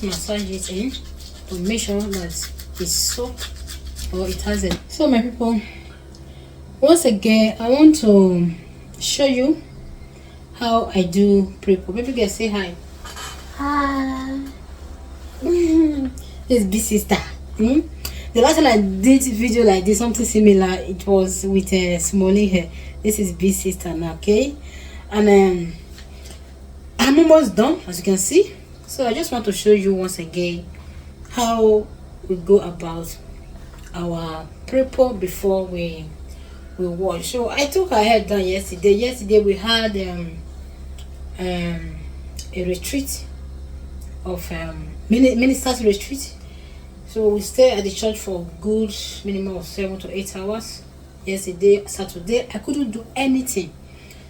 massage it in to make sure that it's soaked or it hasn't. So my people, once again I want to show you how I do pre-pop. Baby girl, say hi. Hi. This big sister. The last time I did video like this, something similar, it was with a Smolly hair. This is big sister now, okay? And I'm almost done, as you can see. So I just want to show you once again how we go about our pre-pop before we wash. So I took her hair done yesterday. Yesterday we had a retreat of minister's retreat. So we stayed at the church for good minimum of 7 to 8 hours. Yesterday, Saturday, I couldn't do anything.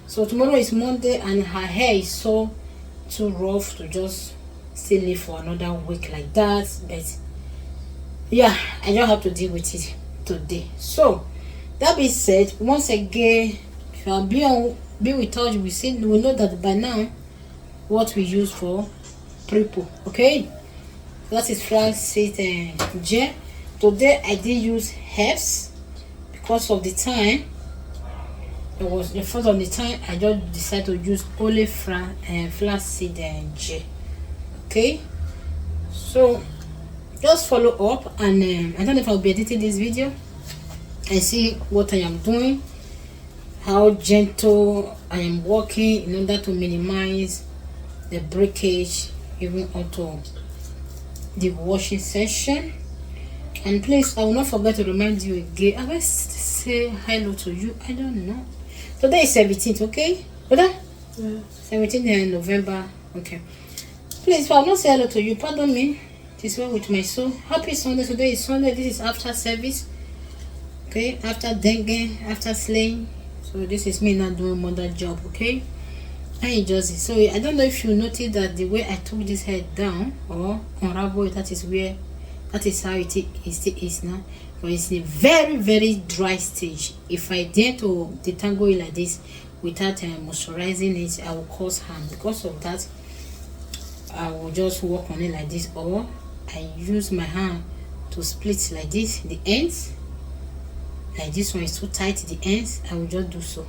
So tomorrow is Monday and her hair is so too rough to just still live for another week like that. But yeah, I don't have to deal with it today. So that being said, once again, if you are be with us, we know that by now what we use for pre-pop, okay? That is flaxseed gel. Today I did use herbs because of the time. It was the first of the time I just decided to use only flaxseed gel. Okay, so just follow up, and I don't know if I'll be editing this video and see what I am doing, how gentle I am working in order to minimize the breakage even onto the washing session. And please, I will not forget to remind you again, I will say hello to you. I don't know, today is 17th, okay, brother? Yeah. 17th November, okay. Please, if I will not say hello to you, pardon me. It is well with my soul. Happy Sunday. Today is Sunday. This is after service, okay, after dengue, after slaying. So this is me not doing mother job, okay? I enjoy it. So I don't know if you noticed that the way I took this head down or unravel it, that is how it is now. But it's in a very, very dry stage. If I dare to detangle it like this without moisturizing it, I will cause harm. Because of that, I will just work on it like this, or I use my hand to split like this, the ends. Like this one is too tight, the ends, I will just do so.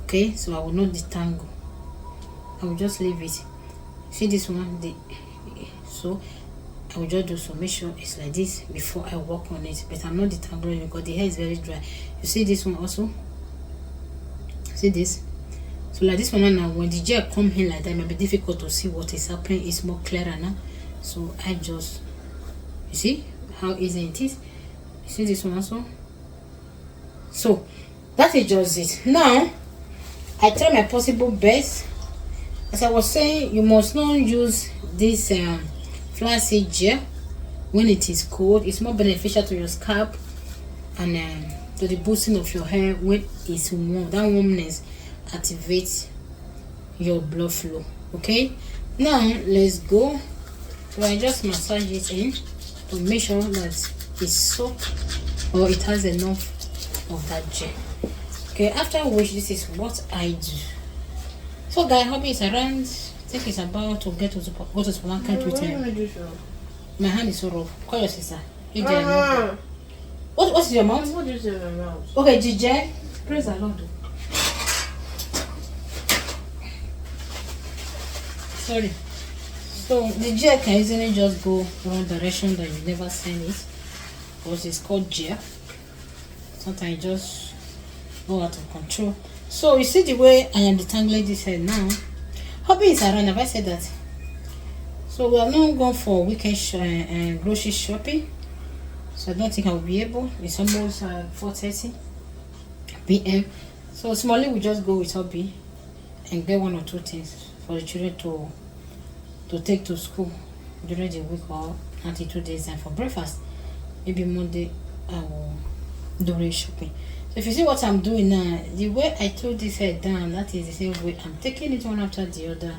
Okay, so I will not detangle. I will just leave it. See this one, so I will just do so. Make sure it's like this before I work on it. But I'm not detangling because the hair is very dry. You see this one also? See this? So like this one now, when the gel come in like that, it may be difficult to see what is happening. It's more clearer now. So I just, you see how easy it is? You see this one also? So that is just it. Now I try my possible best. As I was saying, you must not use this flaxseed gel when it is cold. It's more beneficial to your scalp and to the boosting of your hair when it's warm. That warmness activates your blood flow. Okay, now let's go. So I just massage it in to make sure that it's soaked or it has enough of that gel. Okay, after which this is what I do. So guys, hobby is around, I think it's about to go to supermarket with him. My hand is so rough. Call your sister. What is your mouth? What is your mouth? Okay, Gigi, praise the Lord. Sorry. So the gel can easily just go one direction that you never seen it, because it's called gel. Sometimes it just go out of control. So you see the way I am detangling this hair now. Hobby is around. Have I said that? So we are now going for weekend grocery shopping. So I don't think I will be able. It's almost 4:30 p.m. So Smalley will just go with hobby and get 1 or 2 things for the children to take to school during the week or until 2 days, and for breakfast maybe Monday I will do shopping. So if you see what I'm doing now, the way I took this hair down, that is the same way I'm taking it one after the other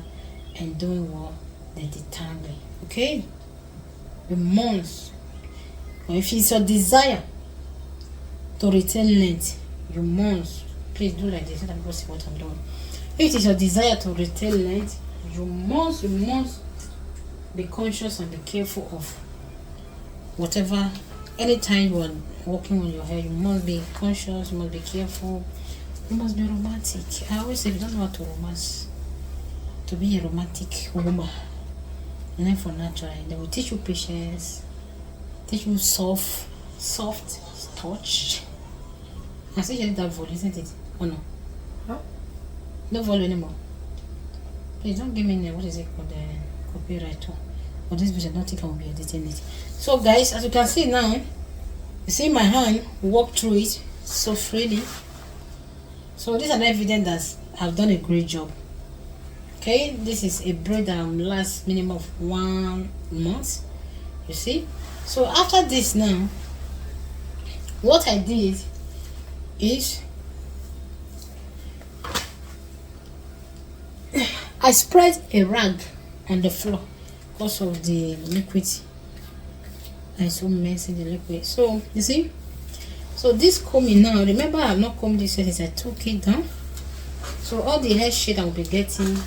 and doing what the detangling. Okay, the months. If it's your desire to retain length, you must please do like this. Let me see what I'm doing. If it is your desire to retain length, you must be conscious and be careful of whatever. Anytime you are working on your hair, you must be conscious, you must be careful, you must be romantic. I always say, if you don't know how to romance, to be a romantic woman, learn for natural. They will teach you patience, teach you soft touch. I see you that volume, isn't it? Oh no? Huh? No volume anymore. Please don't give me what is it called, the copyright one. For this video, I don't think I will be editing it. So guys, as you can see now, you see my hand walk through it so freely. So this is an evidence that I've done a great job. Okay, this is a braid that lasts minimum of 1 month. You see. So after this now, what I did is I spread a rag on the floor because of the liquid. I so messy the liquid. So you see, so this combing now, remember I have not combed this since I took it down. So all the hair shade I will be getting,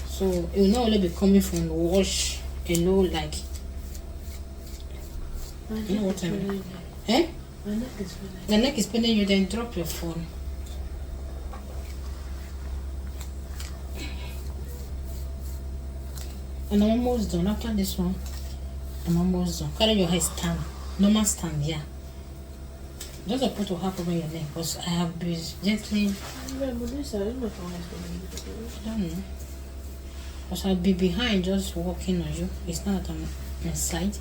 so it will not only be coming from the wash alone, like you know what I mean. Eh? The neck is paining you, then drop your phone. And I'm almost done. After this one, I'm almost done. Carry your hair stand. Normal stand, yeah. Just put a half over your neck because I have been gently. I don't know. Because I'll be behind just walking on you. It's not that I'm inside.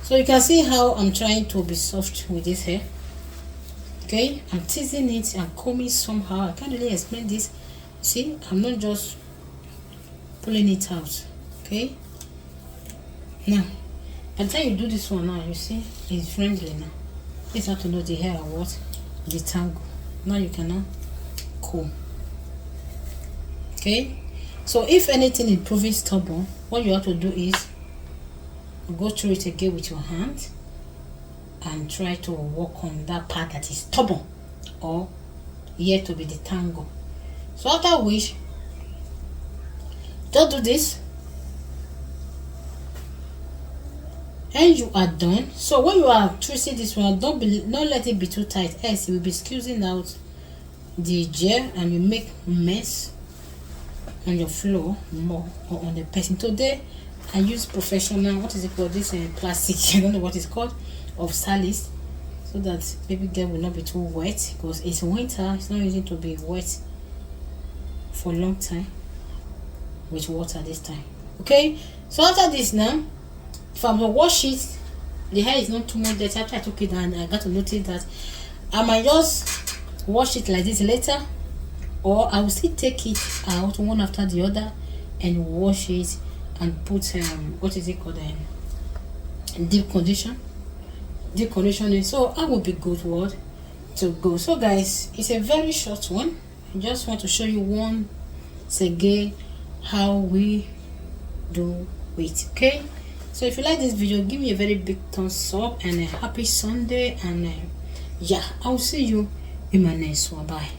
So you can see how I'm trying to be soft with this hair. Okay, I'm teasing it and combing somehow. I can't really explain this. See, I'm not just pulling it out. Okay, now by the time you do this one now, you see it's friendly now. It's how to know the hair or what detangle. Now you cannot comb. Okay, so if anything is proving stubborn, what you have to do is go through it again with your hand and try to work on that part that is stubborn or yet to be detangled. So after which, just do this and you are done. So when you are twisting this one, don't let it be too tight, else you will be squeezing out the gel and you make mess on your floor more or on the person. Today I use professional, what is it called, this plastic, I don't know what it's called, of stylist, so that baby girl will not be too wet because it's winter. It's not easy to be wet for a long time with water this time. Okay, so after this now, if I'm gonna wash it, the hair is not too much dirty. After I took it down, I got to notice that I might just wash it like this later, or I will still take it out one after the other and wash it and put what is it called, deep conditioning. So I will be good word to go. So guys, it's a very short one. I just want to show you once again how we do it. Okay, so if you like this video, give me a very big thumbs up and a happy Sunday, and yeah, I'll see you in my next one. Bye.